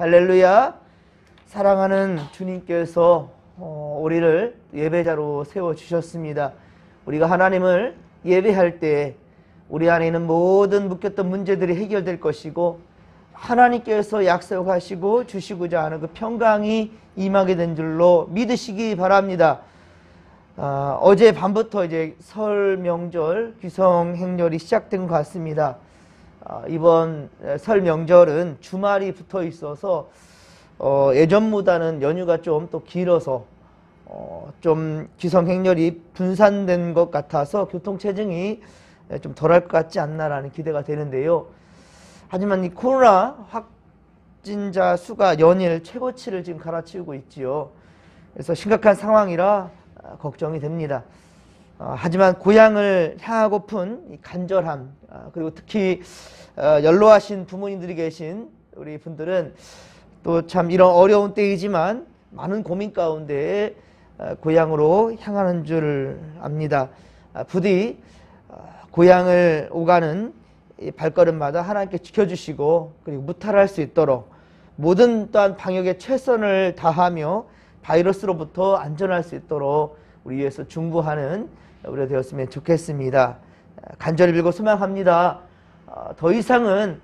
할렐루야. 사랑하는 주님께서 우리를 예배자로 세워주셨습니다. 우리가 하나님을 예배할 때 우리 안에 있는 모든 묶였던 문제들이 해결될 것이고 하나님께서 약속하시고 주시고자 하는 그 평강이 임하게 된 줄로 믿으시기 바랍니다. 어제 밤부터 이제 설 명절 귀성 행렬이 시작된 것 같습니다. 이번 설 명절은 주말이 붙어 있어서 예전보다는 연휴가 좀 또 길어서 좀 귀성 행렬이 분산된 것 같아서 교통체증이 좀 덜할 것 같지 않나라는 기대가 되는데요. 하지만 이 코로나 확진자 수가 연일 최고치를 지금 갈아치우고 있지요. 그래서 심각한 상황이라 걱정이 됩니다. 하지만 고향을 향하고픈 이 간절함, 그리고 특히 연로하신 부모님들이 계신 우리 분들은 또 참 이런 어려운 때이지만 많은 고민 가운데 고향으로 향하는 줄 압니다. 부디 고향을 오가는 발걸음마다 하나님께 지켜주시고 그리고 무탈할 수 있도록 모든 또한 방역에 최선을 다하며 바이러스로부터 안전할 수 있도록 우리 위해서 중보하는 우리가 되었으면 좋겠습니다. 간절히 빌고 소망합니다. 더 이상은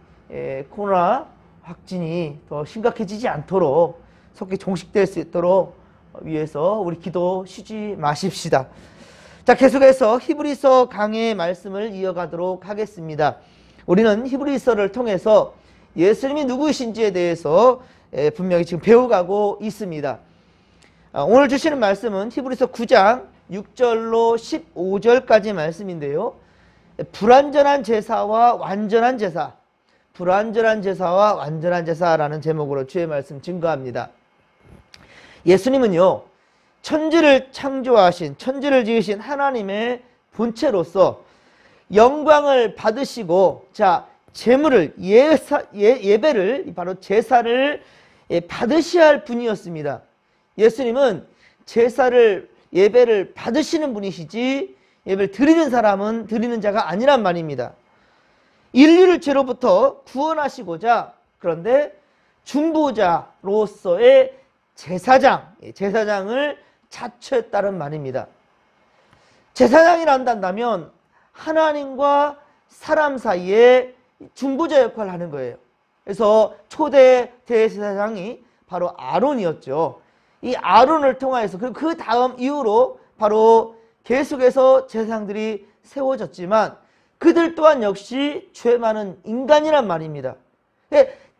코로나 확진이 더 심각해지지 않도록 속히 종식될 수 있도록 위해서 우리 기도 쉬지 마십시다. 자, 계속해서 히브리서 강의 말씀을 이어가도록 하겠습니다. 우리는 히브리서를 통해서 예수님이 누구이신지에 대해서 분명히 지금 배워가고 있습니다. 오늘 주시는 말씀은 히브리서 9장 6절로 15절까지 말씀인데요. 불완전한 제사와 완전한 제사, 불완전한 제사와 완전한 제사라는 제목으로 주의 말씀 증거합니다. 예수님은요, 천지를 창조하신, 천지를 지으신 하나님의 본체로서 영광을 받으시고, 자, 제물을, 예배를, 바로 제사를 받으셔야 할 분이었습니다. 예수님은 제사를, 예배를 받으시는 분이시지, 예배를 드리는 사람은 드리는 자가 아니란 말입니다. 인류를 죄로부터 구원하시고자, 그런데 중보자로서의 제사장을 자처했다는 말입니다. 제사장이라 한다면 하나님과 사람 사이에 중보자 역할을 하는 거예요. 그래서 초대 대제사장이 바로 아론이었죠. 이 아론을 통하여서, 그리고 그 다음 이후로 바로 계속해서 제사장들이 세워졌지만 그들 또한 역시 죄 많은 인간이란 말입니다.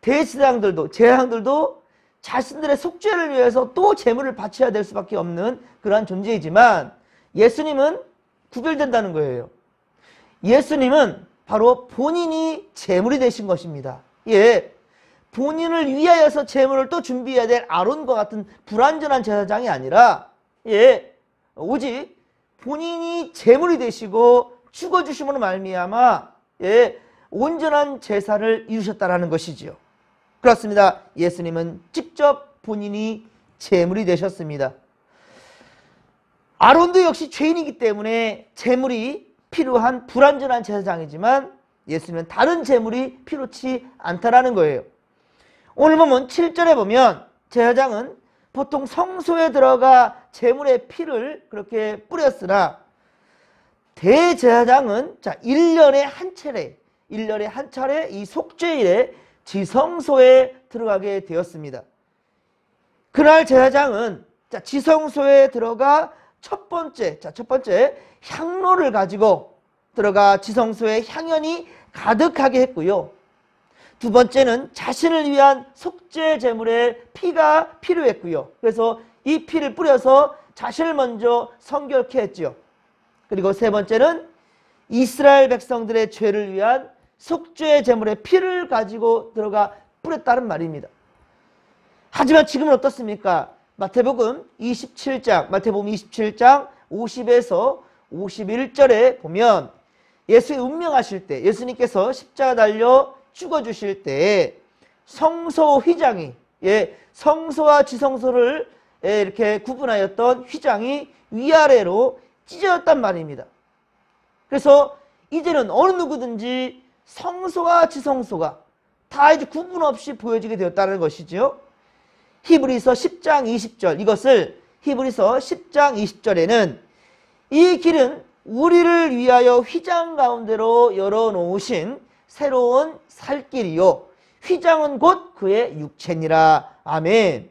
대제사장들도, 제사장들도 자신들의 속죄를 위해서 또 제물을 바쳐야 될 수밖에 없는 그러한 존재이지만 예수님은 구별된다는 거예요. 예수님은 바로 본인이 제물이 되신 것입니다. 예, 본인을 위하여서 제물을 또 준비해야 될 아론과 같은 불완전한 제사장이 아니라, 예, 오직 본인이 제물이 되시고 죽어주심으로 말미암아, 예, 온전한 제사를 이루셨다라는 것이지요. 그렇습니다. 예수님은 직접 본인이 제물이 되셨습니다. 아론도 역시 죄인이기 때문에 제물이 필요한 불완전한 제사장이지만 예수님은 다른 제물이 필요치 않다라는 거예요. 오늘 보면 7절에 보면 제사장은 보통 성소에 들어가 제물의 피를 그렇게 뿌렸으나 대제사장은 1년에 한 차례 이 속죄일에 지성소에 들어가게 되었습니다. 그날 제사장은 지성소에 들어가 첫 번째 향로를 가지고 들어가 지성소에 향연이 가득하게 했고요. 두 번째는 자신을 위한 속죄 제물의 피가 필요했고요. 그래서 이 피를 뿌려서 자신을 먼저 성결케 했지요. 그리고 세 번째는 이스라엘 백성들의 죄를 위한 속죄 제물의 피를 가지고 들어가 뿌렸다는 말입니다. 하지만 지금은 어떻습니까? 마태복음 27장 50에서 51절에 보면 예수의 운명하실 때, 예수님께서 십자가 달려 죽어주실 때 성소 휘장이, 예, 성소와 지성소를 이렇게 구분하였던 휘장이 위아래로 찢어졌단 말입니다. 그래서 이제는 어느 누구든지 성소와 지성소가 다 이제 구분 없이 보여지게 되었다는 것이죠. 히브리서 10장 20절, 이것을 히브리서 10장 20절에는 이 길은 우리를 위하여 휘장 가운데로 열어놓으신 새로운 살길이요 휘장은 곧 그의 육체니라. 아멘.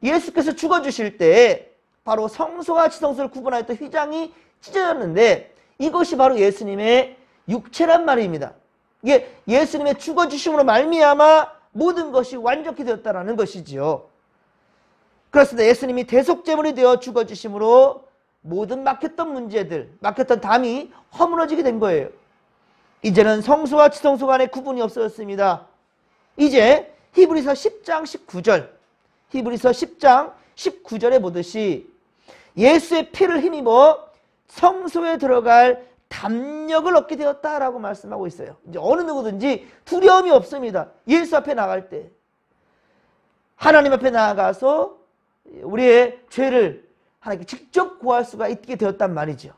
예수께서 죽어주실 때 바로 성소와 지성소를 구분하였던 휘장이 찢어졌는데 이것이 바로 예수님의 육체란 말입니다. 이게 예수님의 죽어주심으로 말미암아 모든 것이 완전히 되었다는 것이지요. 그렇습니다. 예수님이 대속제물이 되어 죽어주심으로 모든 막혔던 문제들, 막혔던 담이 허물어지게 된 거예요. 이제는 성소와 지성소 간의 구분이 없어졌습니다. 이제 히브리서 10장 19절, 히브리서 10장 19절에 보듯이 예수의 피를 힘입어 성소에 들어갈 담력을 얻게 되었다라고 말씀하고 있어요. 이제 어느 누구든지 두려움이 없습니다. 예수 앞에 나갈 때 하나님 앞에 나아가서 우리의 죄를 하나님께 직접 고할 수가 있게 되었단 말이죠.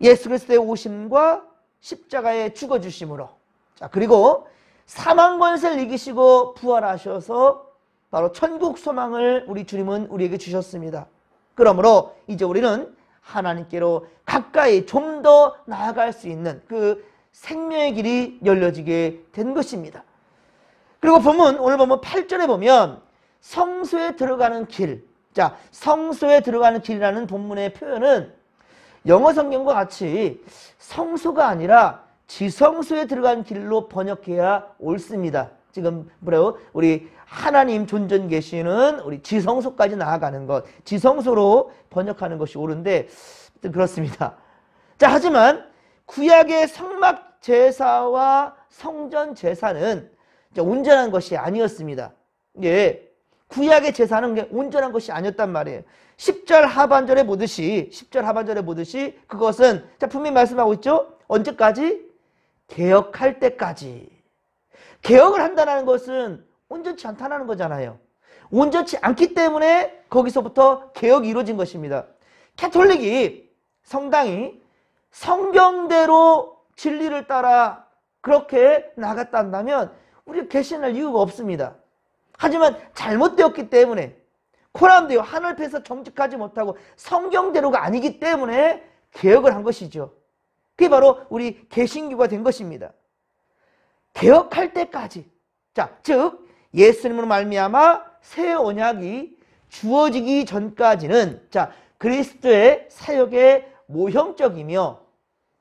예수 그리스도의 오심과 십자가의 죽어주심으로, 자 그리고 사망 권세를 이기시고 부활하셔서 바로 천국 소망을 우리 주님은 우리에게 주셨습니다. 그러므로 이제 우리는 하나님께로 가까이 좀 더 나아갈 수 있는 그 생명의 길이 열려지게 된 것입니다. 그리고 오늘 보면 8절에 보면 성소에 들어가는 길, 자 성소에 들어가는 길이라는 본문의 표현은 영어 성경과 같이 성소가 아니라 지성소에 들어가는 길로 번역해야 옳습니다. 지금 우리 하나님 존전 계시는 우리 지성소까지 나아가는 것, 지성소로 번역하는 것이 옳은데 그렇습니다. 자 하지만 구약의 성막 제사와 성전 제사는 온전한 것이 아니었습니다. 예, 구약의 제사는 온전한 것이 아니었단 말이에요. 10절 하반절에 보듯이 그것은 자 분명히 말씀하고 있죠. 언제까지? 개혁할 때까지. 개혁을 한다는 것은 온전치 않다는 거잖아요. 온전치 않기 때문에 거기서부터 개혁이 이루어진 것입니다. 캐톨릭이 성당이 성경대로 진리를 따라 그렇게 나갔다 한다면 우리가 개신할 이유가 없습니다. 하지만 잘못되었기 때문에 코람되어 하늘에서 정직하지 못하고 성경대로가 아니기 때문에 개혁을 한 것이죠. 그게 바로 우리 개신교가 된 것입니다. 개혁할 때까지, 자, 즉 예수님으로 말미암아 새 언약이 주어지기 전까지는 자 그리스도의 사역의 모형적이며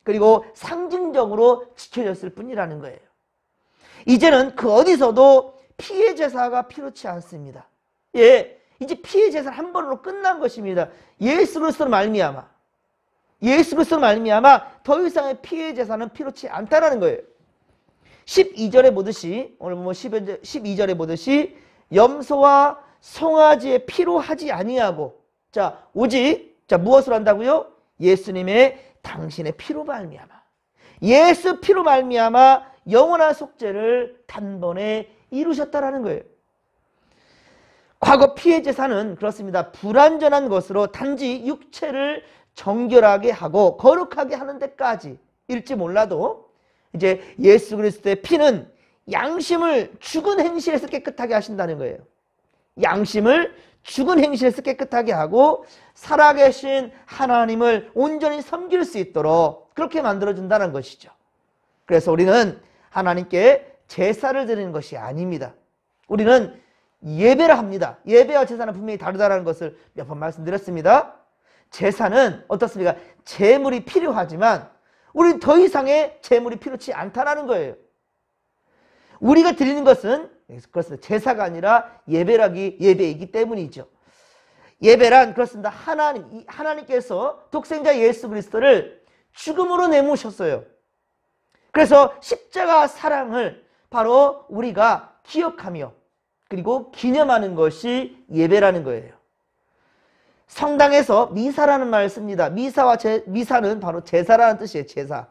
그리고 상징적으로 지켜졌을 뿐이라는 거예요. 이제는 그 어디서도 피의 제사가 필요치 않습니다. 예, 이제 피의 제사는 한 번으로 끝난 것입니다. 예수 그리스도로 말미암아 더 이상의 피의 제사는 필요치 않다라는 거예요. 12절에 보듯이 오늘 보면 12절에 보듯이 염소와 송아지의 피로 하지 아니하고 자 오직 자 무엇을 한다고요? 예수님의 당신의 피로 말미암아 예수 피로 말미암아 영원한 속죄를 단번에 이루셨다라는 거예요. 과거 피의 제사는 그렇습니다. 불완전한 것으로 단지 육체를 정결하게 하고 거룩하게 하는 데까지 일지 몰라도 이제 예수 그리스도의 피는 양심을 죽은 행실에서 깨끗하게 하신다는 거예요. 양심을 죽은 행실에서 깨끗하게 하고 살아계신 하나님을 온전히 섬길 수 있도록 그렇게 만들어준다는 것이죠. 그래서 우리는 하나님께 제사를 드리는 것이 아닙니다. 우리는 예배를 합니다. 예배와 제사는 분명히 다르다는 것을 몇 번 말씀드렸습니다. 제사는 어떻습니까? 제물이 필요하지만 우리는 더 이상의 제물이 필요치 않다는 거예요. 우리가 드리는 것은 그렇습니다. 제사가 아니라 예배이기 때문이죠. 예배란 그렇습니다. 하나님께서 독생자 예수 그리스도를 죽음으로 내모셨어요. 그래서 십자가 사랑을 바로 우리가 기억하며 그리고 기념하는 것이 예배라는 거예요. 성당에서 미사라는 말을 씁니다. 미사는 바로 제사라는 뜻이에요. 제사.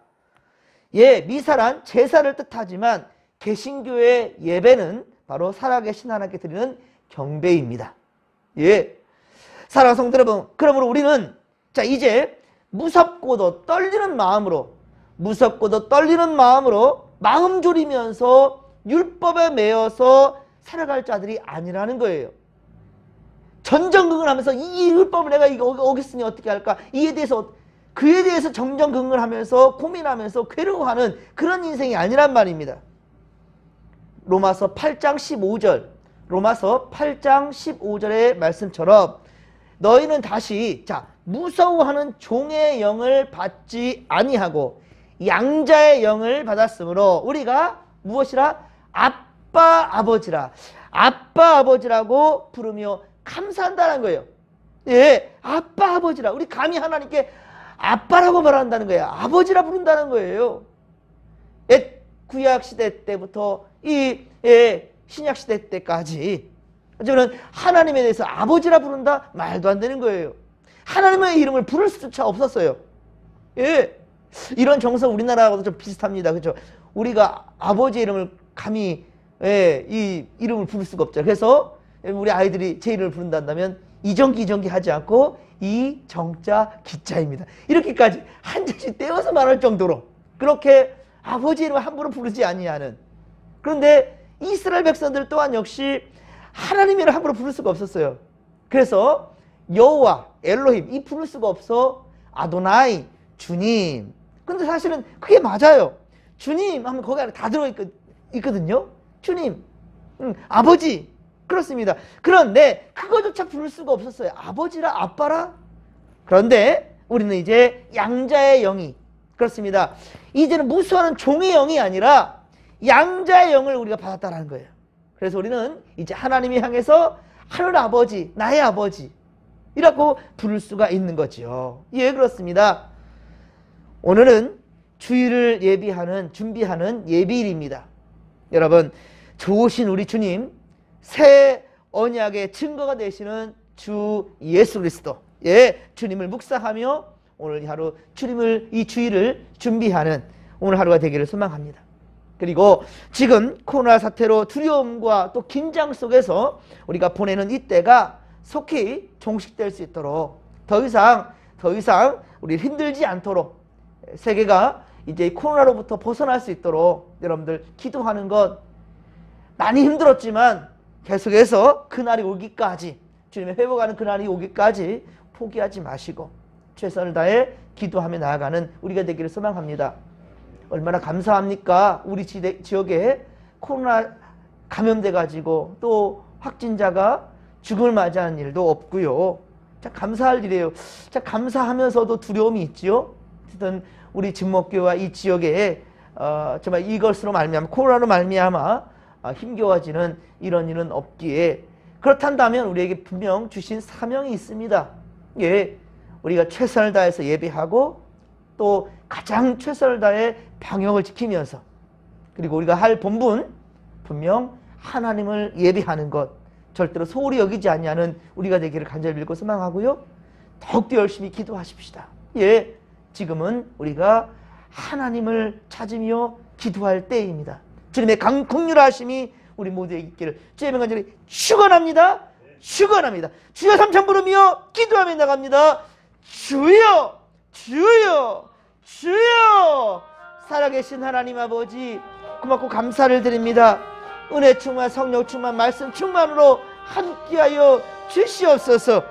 예, 미사란 제사를 뜻하지만 개신교의 예배는 바로 살아계신 하나님께 드리는 경배입니다. 예, 사랑하는 성도 여러분, 그러므로 우리는 자 이제 무섭고도 떨리는 마음으로 마음 졸이면서 율법에 매여서 살아갈 자들이 아니라는 거예요. 전전긍긍하면서 이 율법을 내가 이거 어겼으니 어떻게 할까? 그에 대해서 정정긍긍하면서 고민하면서 괴로워하는 그런 인생이 아니란 말입니다. 로마서 8장 15절의 말씀처럼 너희는 다시 무서워하는 종의 영을 받지 아니하고 양자의 영을 받았으므로 우리가 무엇이라? 아빠 아버지라고 부르며 감사한다는 거예요. 예, 아빠 아버지라. 우리 감히 하나님께 아빠라고 말한다는 거예요. 아버지라 부른다는 거예요. 옛 구약 시대 때부터 신약 시대 때까지 저는 하나님에 대해서 아버지라 부른다? 말도 안 되는 거예요. 하나님의 이름을 부를 수조차 없었어요. 예, 이런 정서 우리나라하고도 좀 비슷합니다. 그렇죠? 우리가 아버지의 이름을 감히 이 이름을 부를 수가 없죠. 그래서 우리 아이들이 제 이름을 부른다면 이정기 하지 않고 이정자 기자입니다. 이렇게까지 한 절씩 떼어서 말할 정도로 그렇게 아버지 이름을 함부로 부르지 아니하는. 그런데 이스라엘 백성들 또한 역시 하나님의 이름을 함부로 부를 수가 없었어요. 그래서 여호와 엘로힘 이 부를 수가 없어 아도나이 주님. 근데 사실은 그게 맞아요. 주님 하면 거기 안에 다 들어있거든요. 주님, 아버지. 그렇습니다. 그런데 그거조차 부를 수가 없었어요. 아버지라 아빠라. 그런데 우리는 이제 양자의 영이 그렇습니다. 이제는 무수하는 종의 영이 아니라 양자의 영을 우리가 받았다는 거예요. 그래서 우리는 이제 하나님이 향해서 하늘 아버지, 나의 아버지 이라고 부를 수가 있는 거죠. 예, 그렇습니다. 오늘은 주일을 준비하는 예비일입니다. 여러분, 좋으신 우리 주님, 새 언약의 증거가 되시는 주 예수 그리스도, 주님을 묵상하며 오늘 하루 이 주일을 준비하는 오늘 하루가 되기를 소망합니다. 그리고 지금 코로나 사태로 두려움과 또 긴장 속에서 우리가 보내는 이때가 속히 종식될 수 있도록 더 이상 우리 힘들지 않도록 세계가 이제 코로나로부터 벗어날 수 있도록 여러분들 기도하는 것 많이 힘들었지만 계속해서 그날이 오기까지 주님의 회복하는 그날이 오기까지 포기하지 마시고 최선을 다해 기도하며 나아가는 우리가 되기를 소망합니다. 얼마나 감사합니까? 우리 지역에 코로나 감염돼 가지고 또 확진자가 죽음을 맞이하는 일도 없고요. 참 감사할 일이에요. 참 감사하면서도 두려움이 있지요. 어쨌든 우리 진목교와 이 지역에 정말 이것으로 말미암아 코로나로 말미암아 힘겨워지는 이런 일은 없기에 그렇단다면 우리에게 분명 주신 사명이 있습니다. 예, 우리가 최선을 다해서 예배하고 또 가장 최선을 다해 방역을 지키면서 그리고 우리가 할 본분 분명 하나님을 예배하는 것 절대로 소홀히 여기지 아니하는 우리가 되기를 간절히 빌고 소망하고요. 더욱더 열심히 기도하십시다. 예, 지금은 우리가 하나님을 찾으며 기도할 때입니다. 주님의 강공률하심이 우리 모두에게 있기를 주님의 간절히 축원합니다. 축원합니다. 주여 삼창 부르며 기도하며 나갑니다. 주여 주여 주여. 살아계신 하나님 아버지 고맙고 감사를 드립니다. 은혜 충만 성령 충만 말씀 충만으로 함께하여 주시옵소서.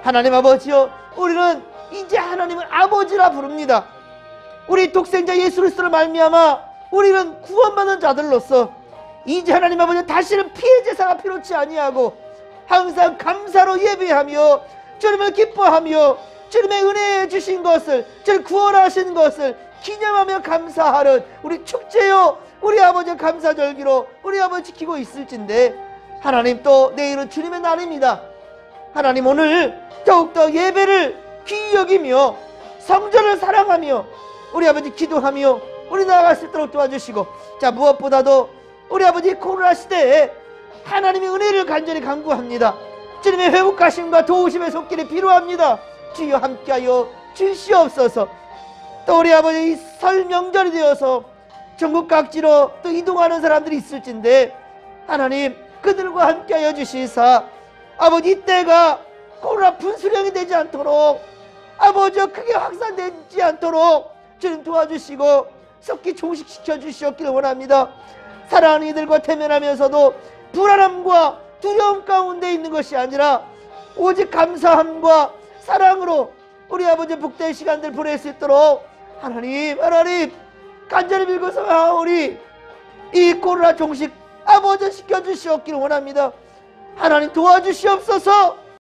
하나님 아버지여, 우리는 이제 하나님을 아버지라 부릅니다. 우리 독생자 예수 그리스도를 말미암아 우리는 구원받은 자들로서 이제 하나님 아버지 다시는 피해 제사가 필요치 아니하고 항상 감사로 예배하며 주님을 기뻐하며 주님의 은혜에 주신 것을, 주님 구원하신 것을 기념하며 감사하는 우리 축제요 우리 아버지 감사절기로 우리 아버지 지키고 있을진데, 하나님 또 내일은 주님의 날입니다. 하나님 오늘 더욱더 예배를 귀히 여기며 성전을 사랑하며 우리 아버지 기도하며 우리 나아갈 수 있도록 도와주시고, 자 무엇보다도 우리 아버지 코로나 시대에 하나님의 은혜를 간절히 간구합니다. 주님의 회복하심과 도우심의 손길이 필요합니다. 주여 함께하여 주시옵소서. 또 우리 아버지 이 설 명절이 되어서 전국 각지로 또 이동하는 사람들이 있을진데, 하나님 그들과 함께하여 주시사 아버지 이때가 코로나 분수령이 되지 않도록, 아버지 크게 확산되지 않도록 주님 도와주시고 속히 종식시켜 주시옵기를 원합니다. 사랑하는 이들과 대면하면서도 불안함과 두려움 가운데 있는 것이 아니라 오직 감사함과 사랑으로 우리 아버지 복된 시간들 보낼 수 있도록 하나님 간절히 빌고서하오니 이 코로나 종식 아버지 시켜주시옵기를 원합니다. 하나님 도와주시옵소서.